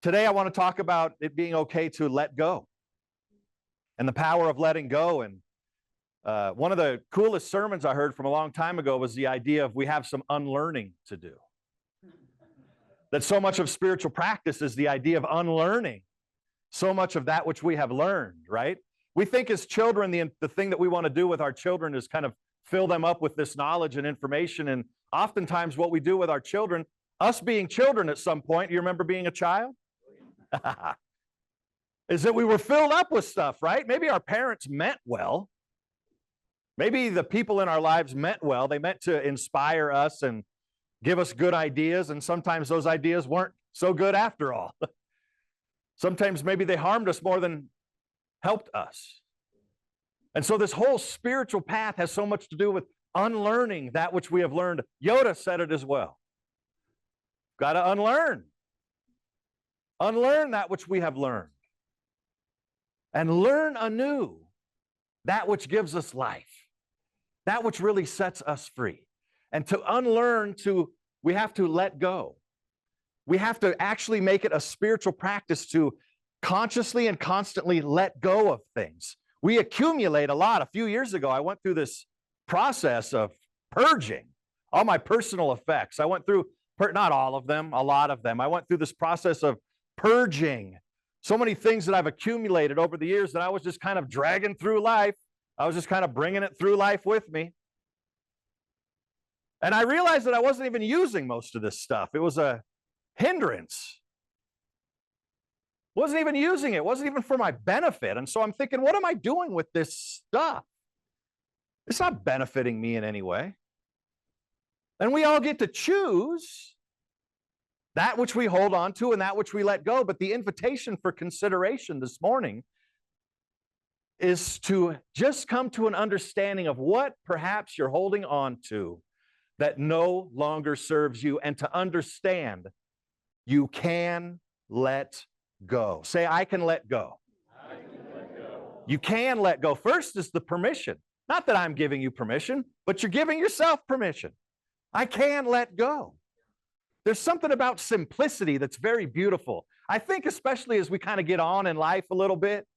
Today, I want to talk about it being okay to let go and the power of letting go. And one of the coolest sermons I heard from a long time ago was the idea of we have some unlearning to do. That so much of spiritual practice is the idea of unlearning so much of that which we have learned, right? We think as children, the thing that we want to do with our children is kind of fill them up with this knowledge and information. And oftentimes what we do with our children, us being children at some point, you remember being a child? Is that we were filled up with stuff, right? Maybe our parents meant well. Maybe the people in our lives meant well. They meant to inspire us and give us good ideas, and sometimes those ideas weren't so good after all. Sometimes maybe they harmed us more than helped us. And so this whole spiritual path has so much to do with unlearning that which we have learned. Yoda said it as well. Got to unlearn. Unlearn that which we have learned. And learn anew that which gives us life. That which really sets us free. And to unlearn, we have to let go. We have to actually make it a spiritual practice to consciously and constantly let go of things. We accumulate a lot. A few years ago, I went through this process of purging all my personal effects. I went through, not all of them, a lot of them. I went through this process of purging so many things that I've accumulated over the years that I was just kind of dragging through life. I was just kind of bringing it through life with me. And I realized that I wasn't even using most of this stuff. It was a hindrance. Wasn't even using it. Wasn't even for my benefit. And so I'm thinking, what am I doing with this stuff? It's not benefiting me in any way. And we all get to choose that which we hold on to and that which we let go. But the invitation for consideration this morning is to just come to an understanding of what perhaps you're holding on to that no longer serves you, and to understand you can let go. Say, I can let go. I can let go. You can let go. First is the permission. Not that I'm giving you permission, but you're giving yourself permission. I can let go. There's something about simplicity that's very beautiful. I think especially as we kind of get on in life a little bit.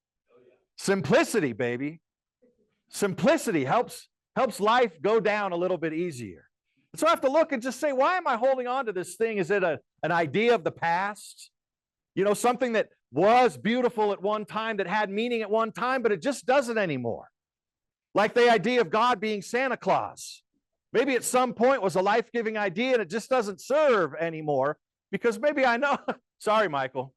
Simplicity, baby. Simplicity helps life go down a little bit easier. So I have to look and just say, why am I holding on to this thing? Is it an idea of the past? You know, something that was beautiful at one time, that had meaning at one time, but it just doesn't anymore. Like the idea of God being Santa Claus. Maybe at some point was a life-giving idea and it just doesn't serve anymore because maybe I know. Sorry, Michael.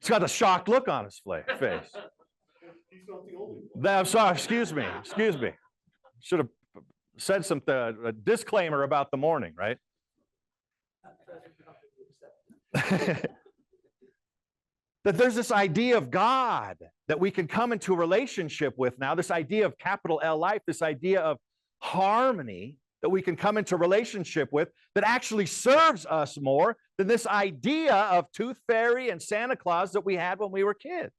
He's got a shocked look on his face. He's not the only one. I'm sorry, excuse me. Should have said something, a disclaimer about the morning, right? That there's this idea of God that we can come into a relationship with now, this idea of capital L life, this idea of harmony that we can come into relationship with that actually serves us more than this idea of Tooth Fairy and Santa Claus that we had when we were kids.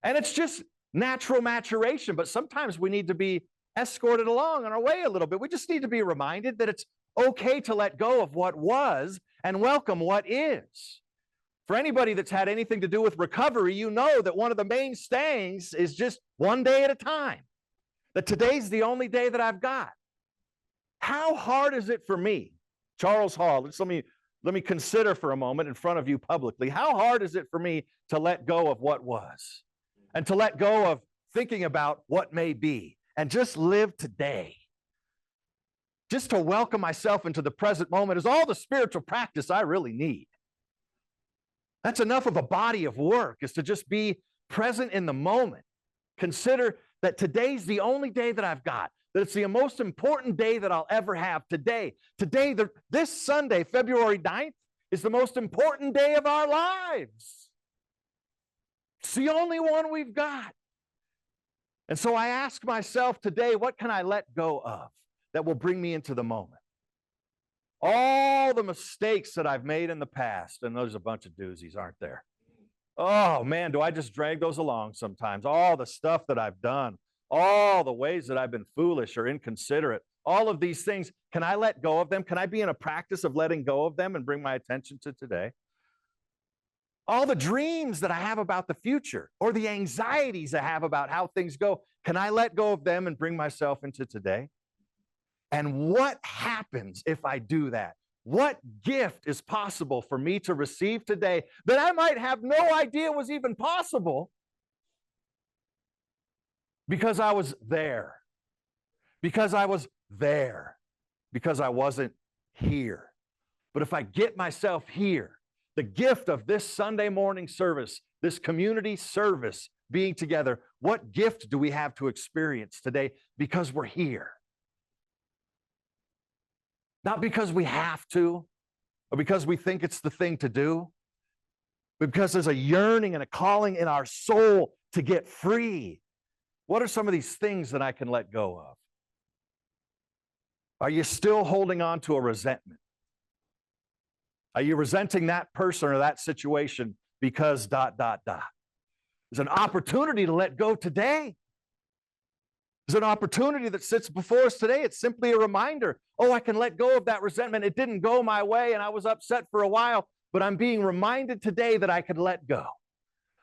And it's just natural maturation, but sometimes we need to be escorted along on our way a little bit. We just need to be reminded that it's okay to let go of what was and welcome what is. For anybody that's had anything to do with recovery, you know that one of the mainstays is just one day at a time. That today's the only day that I've got. How hard is it for me, Charles Hall? Let me consider for a moment in front of you publicly. How hard is it for me to let go of what was? And to let go of thinking about what may be and just live today. Just to welcome myself into the present moment is all the spiritual practice I really need. That's enough of a body of work, is to just be present in the moment. Consider that today's the only day that I've got, that it's the most important day that I'll ever have today. This Sunday, February 9th, is the most important day of our lives. It's the only one we've got. And so I ask myself today, what can I let go of that will bring me into the moment? All the mistakes that I've made in the past, and there's a bunch of doozies, aren't there? Oh man, do I just drag those along sometimes? All the stuff that I've done, all the ways that I've been foolish or inconsiderate, all of these things, can I let go of them? Can I be in a practice of letting go of them and bring my attention to today? All the dreams that I have about the future or the anxieties I have about how things go, can I let go of them and bring myself into today? And what happens if I do that? What gift is possible for me to receive today that I might have no idea was even possible because I was there, because I was there, because I wasn't here. But if I get myself here, the gift of this Sunday morning service, this community service being together, what gift do we have to experience today because we're here? Not because we have to, or because we think it's the thing to do, but because there's a yearning and a calling in our soul to get free. What are some of these things that I can let go of? Are you still holding on to a resentment? Are you resenting that person or that situation because ... There's an opportunity to let go today. There's an opportunity that sits before us today. It's simply a reminder. Oh, I can let go of that resentment. It didn't go my way and I was upset for a while, but I'm being reminded today that I can let go.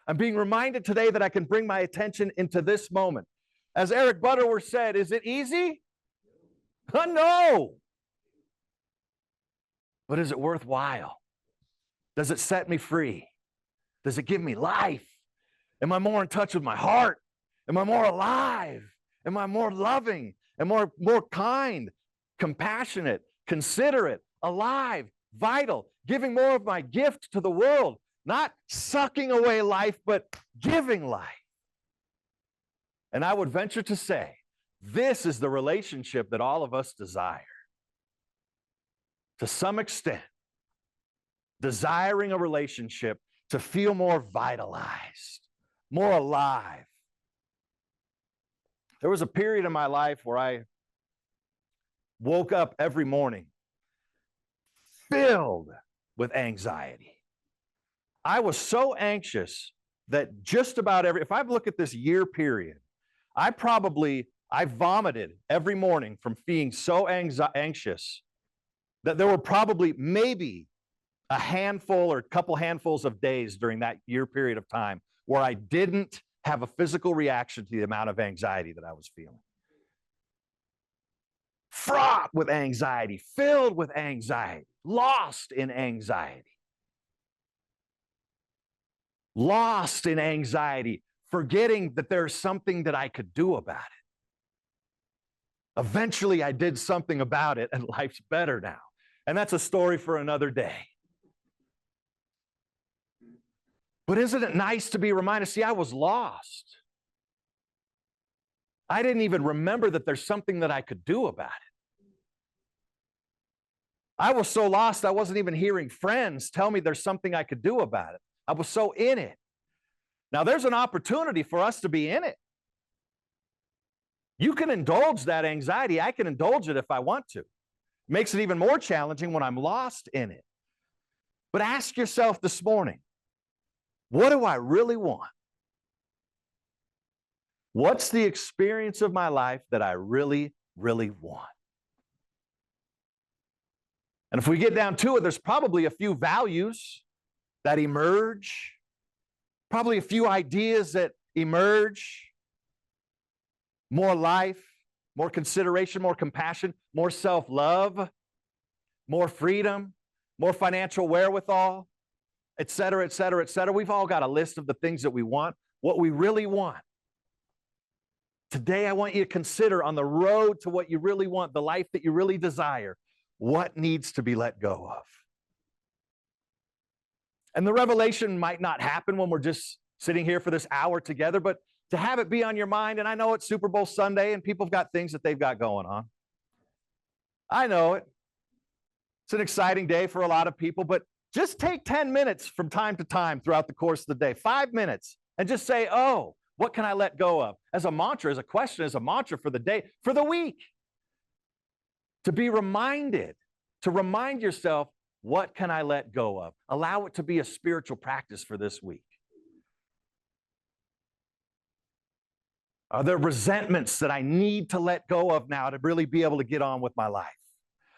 I'm being reminded today that I can bring my attention into this moment. As Eric Butterworth said, is it easy? No. But is it worthwhile? Does it set me free? Does it give me life? Am I more in touch with my heart? Am I more alive? Am I more loving and more kind, compassionate, considerate, alive, vital, giving more of my gift to the world, not sucking away life, but giving life? And I would venture to say, this is the relationship that all of us desire. To some extent, desiring a relationship to feel more vitalized, more alive. There was a period in my life where I woke up every morning filled with anxiety. I was so anxious that just about if I look at this year period, I vomited every morning from being so anxious that there were probably maybe a handful or a couple handfuls of days during that year period of time where I didn't have a physical reaction to the amount of anxiety that I was feeling. Fraught with anxiety, filled with anxiety, lost in anxiety. Lost in anxiety, forgetting that there's something that I could do about it. Eventually, I did something about it, and life's better now. And that's a story for another day. But isn't it nice to be reminded? See, I was lost. I didn't even remember that there's something that I could do about it. I was so lost, I wasn't even hearing friends tell me there's something I could do about it. I was so in it. Now, there's an opportunity for us to be in it. You can indulge that anxiety. I can indulge it if I want to. It makes it even more challenging when I'm lost in it. But ask yourself this morning, what do I really want? What's the experience of my life that I really, really want? And if we get down to it, there's probably a few values that emerge, probably a few ideas that emerge. More life, more consideration, more compassion, more self-love, more freedom, more financial wherewithal, et cetera, et cetera, et cetera. We've all got a list of the things that we want, what we really want. Today, I want you to consider on the road to what you really want, the life that you really desire, what needs to be let go of. And the revelation might not happen when we're just sitting here for this hour together, but to have it be on your mind, and I know it's Super Bowl Sunday and people have got things that they've got going on. I know it. It's an exciting day for a lot of people, but just take 10 minutes from time to time throughout the course of the day, 5 minutes, and just say, oh, what can I let go of? As a mantra, as a question, as a mantra for the day, for the week. To be reminded, to remind yourself, what can I let go of? Allow it to be a spiritual practice for this week. Are there resentments that I need to let go of now to really be able to get on with my life?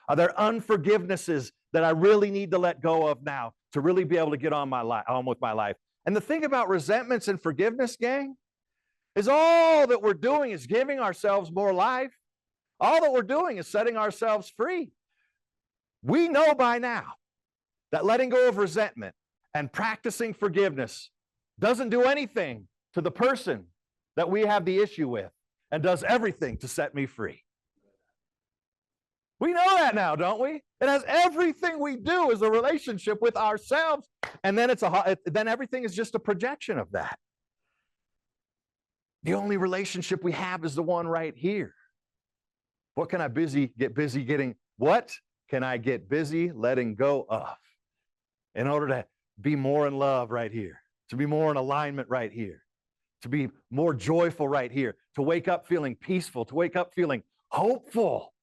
Are there unforgivenesses that I really need to let go of now to really be able to get on with my life? And the thing about resentments and forgiveness, gang, is all that we're doing is giving ourselves more life. All that we're doing is setting ourselves free. We know by now that letting go of resentment and practicing forgiveness doesn't do anything to the person that we have the issue with and does everything to set me free. We know that now, don't we? It has everything we do is a relationship with ourselves, and then then everything is just a projection of that. The only relationship we have is the one right here. What can I get busy getting? What can I get busy letting go of in order to be more in love right here, to be more in alignment right here, to be more joyful right here, to wake up feeling peaceful, to wake up feeling hopeful,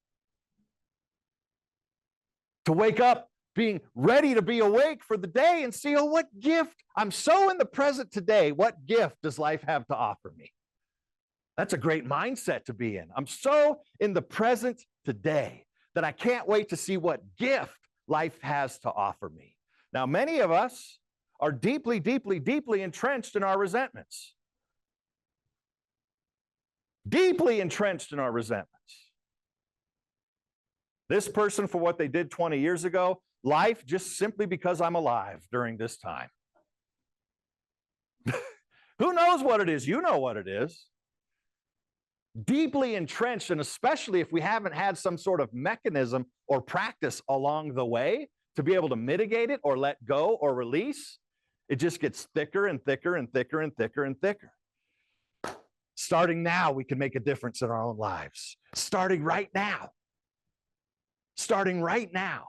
to wake up being ready to be awake for the day and see, oh, what gift? I'm so in the present today. What gift does life have to offer me? That's a great mindset to be in. I'm so in the present today that I can't wait to see what gift life has to offer me. Now, many of us are deeply, deeply, deeply entrenched in our resentments. Deeply entrenched in our resentments. This person for what they did 20 years ago, life just simply because I'm alive during this time. Who knows what it is? You know what it is. Deeply entrenched, and especially if we haven't had some sort of mechanism or practice along the way to be able to mitigate it or let go or release, it just gets thicker and thicker and thicker and thicker and thicker. Starting now, we can make a difference in our own lives. Starting right now. Starting right now.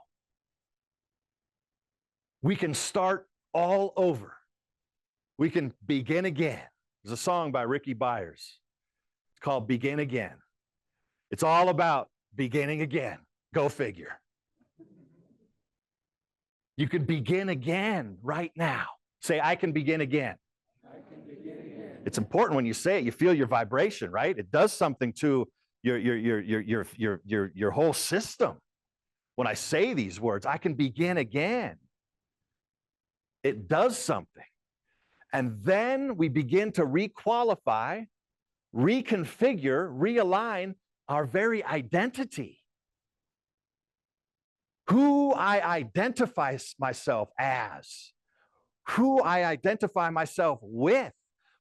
We can start all over. We can begin again. There's a song by Ricky Byers. It's called Begin Again. It's all about beginning again. Go figure. You can begin again right now. Say, I can begin again. I can begin again. It's important when you say it, you feel your vibration, right? It does something to your whole system. When I say these words, I can begin again. It does something. And then we begin to requalify, reconfigure, realign our very identity. Who I identify myself as, who I identify myself with,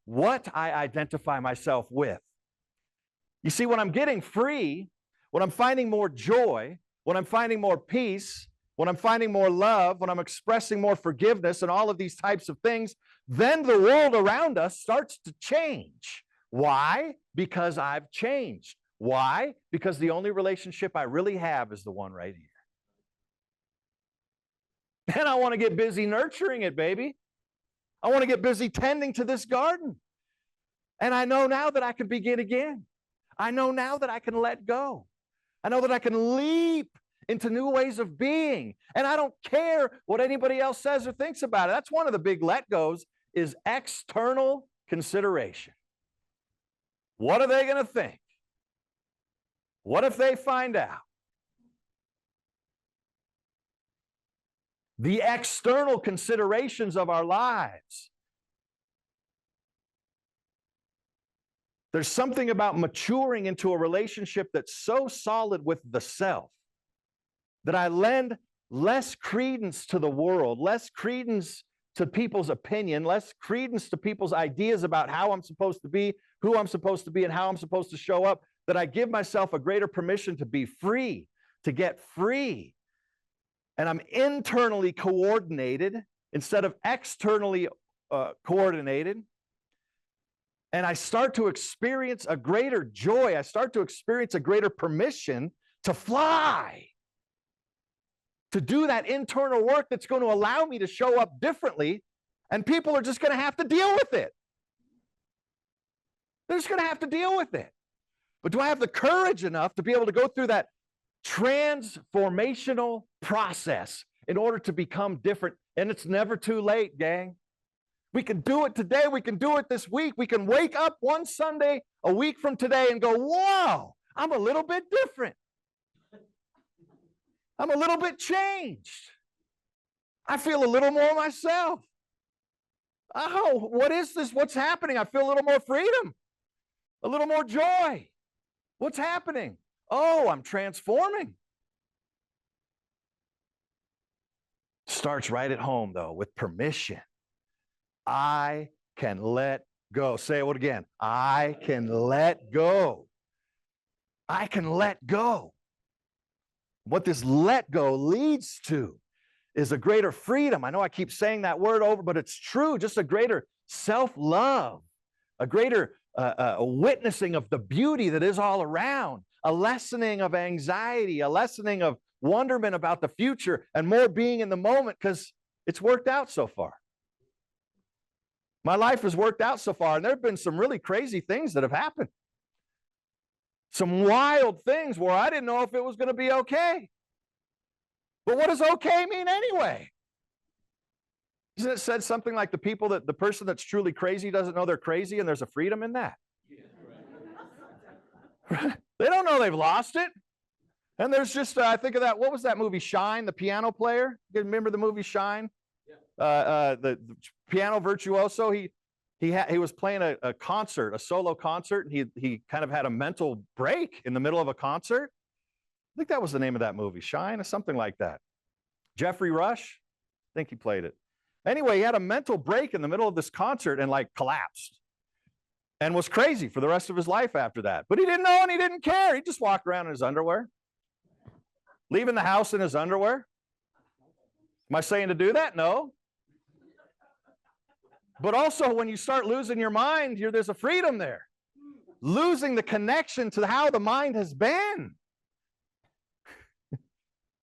what I identify myself with. You see, when I'm getting free, when I'm finding more joy, when I'm finding more peace, when I'm finding more love, when I'm expressing more forgiveness and all of these types of things, then the world around us starts to change. Why? Because I've changed. Why? Because the only relationship I really have is the one right here. And I want to get busy nurturing it, baby. I want to get busy tending to this garden. And I know now that I can begin again. I know now that I can let go. I know that I can leap into new ways of being. And I don't care what anybody else says or thinks about it. That's one of the big let goes is external consideration. What are they going to think? What if they find out? The external considerations of our lives. There's something about maturing into a relationship that's so solid with the self that I lend less credence to the world, less credence to people's opinion, less credence to people's ideas about how I'm supposed to be, who I'm supposed to be, and how I'm supposed to show up, that I give myself a greater permission to be free, to get free. And I'm internally coordinated instead of externally coordinated. And I start to experience a greater joy. I start to experience a greater permission to fly, to do that internal work that's going to allow me to show up differently, and people are just going to have to deal with it. They're just going to have to deal with it. But do I have the courage enough to be able to go through that transformational process in order to become different? And it's never too late, gang. We can do it today. We can do it this week. We can wake up one Sunday a week from today and go, whoa, I'm a little bit different. I'm a little bit changed. I feel a little more myself. Oh, what is this? What's happening? I feel a little more freedom, a little more joy. What's happening? Oh, I'm transforming. Starts right at home, though, with permission. I can let go. Say it again. I can let go. I can let go. What this let go leads to is a greater freedom. I know I keep saying that word over, but it's true. Just a greater self-love, a greater witnessing of the beauty that is all around, a lessening of anxiety, a lessening of wonderment about the future, and more being in the moment because it's worked out so far. My life has worked out so far, and there have been some really crazy things that have happened. Some wild things where I didn't know if it was going to be okay. But what does okay mean anyway? Isn't it said something like the person that's truly crazy doesn't know they're crazy, and there's a freedom in that? They don't know they've lost it. And there's just, I think of that, what was that movie, Shine, the piano player? You remember the movie Shine? The piano virtuoso, he was playing a concert, a solo concert, and he kind of had a mental break in the middle of a concert. I think that was the name of that movie, Shine, or something like that. Jeffrey Rush, I think he played it. Anyway, he had a mental break in the middle of this concert and like collapsed and was crazy for the rest of his life after that. But he didn't know and he didn't care. He just walked around in his underwear, leaving the house in his underwear. Am I saying to do that? No. But also when you start losing your mind, there's a freedom there. Losing the connection to how the mind has been.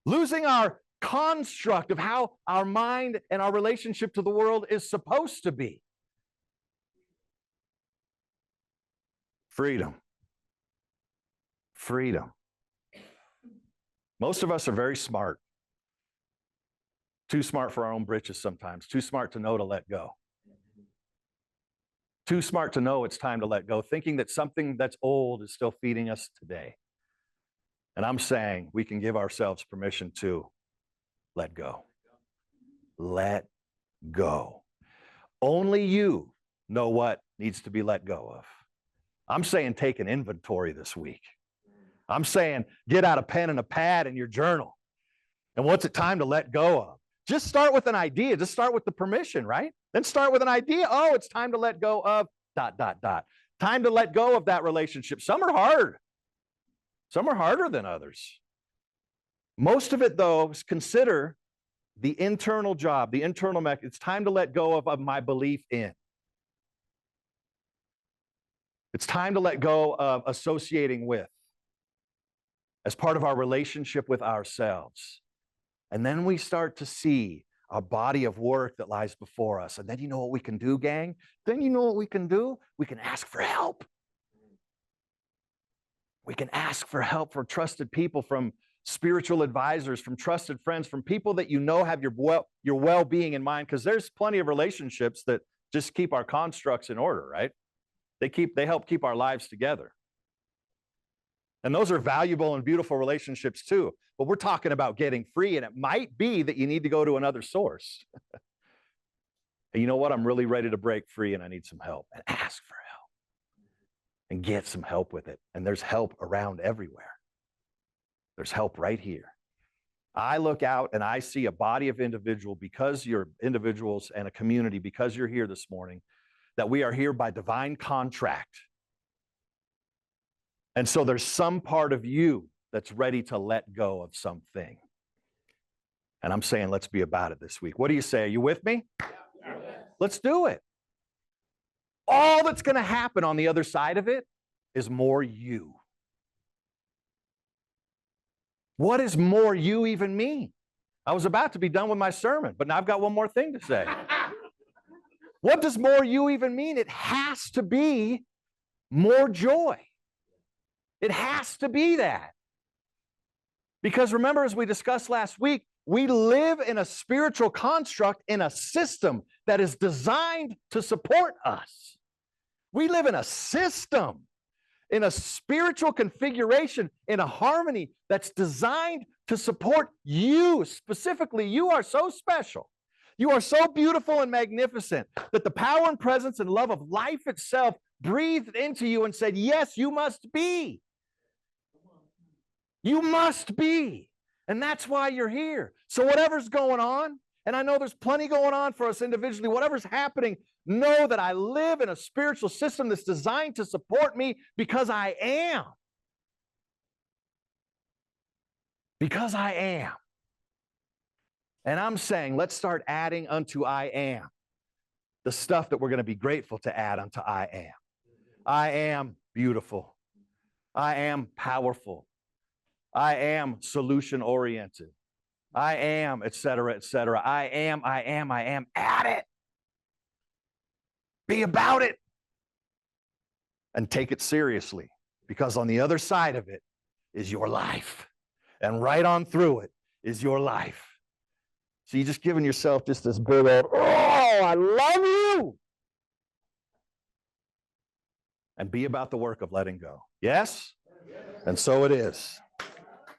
Losing our construct of how our mind and our relationship to the world is supposed to be. Freedom. Freedom. Most of us are very smart. Too smart for our own britches sometimes. Too smart to know to let go. Too smart to know it's time to let go, thinking that something that's old is still feeding us today. And I'm saying we can give ourselves permission to let go. Let go. Only you know what needs to be let go of. I'm saying take an inventory this week. I'm saying get out a pen and a pad in your journal. And what's it time to let go of? Just start with an idea. Just start with the permission, right? Then start with an idea. Oh, it's time to let go of ... Time to let go of that relationship. Some are hard. Some are harder than others. Most of it, though, is consider the internal job, the internal mechanism. It's time to let go of my belief in. It's time to let go of associating with as part of our relationship with ourselves. And then we start to see a body of work that lies before us. And then you know what we can do, gang? Then you know what we can do? We can ask for help. We can ask for help from trusted people, from spiritual advisors, from trusted friends, from people that you know have your well-being in mind, because there's plenty of relationships that just keep our constructs in order, right? They help keep our lives together. And those are valuable and beautiful relationships too. But we're talking about getting free, and it might be that you need to go to another source. And you know what? I'm really ready to break free, and I need some help. And ask for help. And get some help with it. And there's help around everywhere. There's help right here. I look out and I see a body of individuals, because you're individuals and a community, because you're here this morning, that we are here by divine contract. And so there's some part of you that's ready to let go of something. And I'm saying, let's be about it this week. What do you say? Are you with me? Yeah. Let's do it. All that's going to happen on the other side of it is more you. What does more you even mean? I was about to be done with my sermon, but now I've got one more thing to say. What does more you even mean? It has to be more joy. It has to be that. Because remember, as we discussed last week, We live in a spiritual construct, in a system that is designed to support us. We live in a system, in a spiritual configuration, in a harmony that's designed to support you. Specifically, you are so special. You are so beautiful and magnificent that the power and presence and love of life itself breathed into you and said, yes, you must be. You must be. And that's why you're here. So whatever's going on, and I know there's plenty going on for us individually, whatever's happening, know that I live in a spiritual system that's designed to support me because I am. Because I am. And I'm saying, let's start adding unto I am the stuff that we're going to be grateful to add unto I am. I am beautiful. I am powerful. I am solution-oriented. I am, et cetera, et cetera. I am. Add it. Be about it. And take it seriously, because on the other side of it is your life. And right on through it is your life. So you're just giving yourself just this big old, oh, I love you. And be about the work of letting go. Yes? And so it is.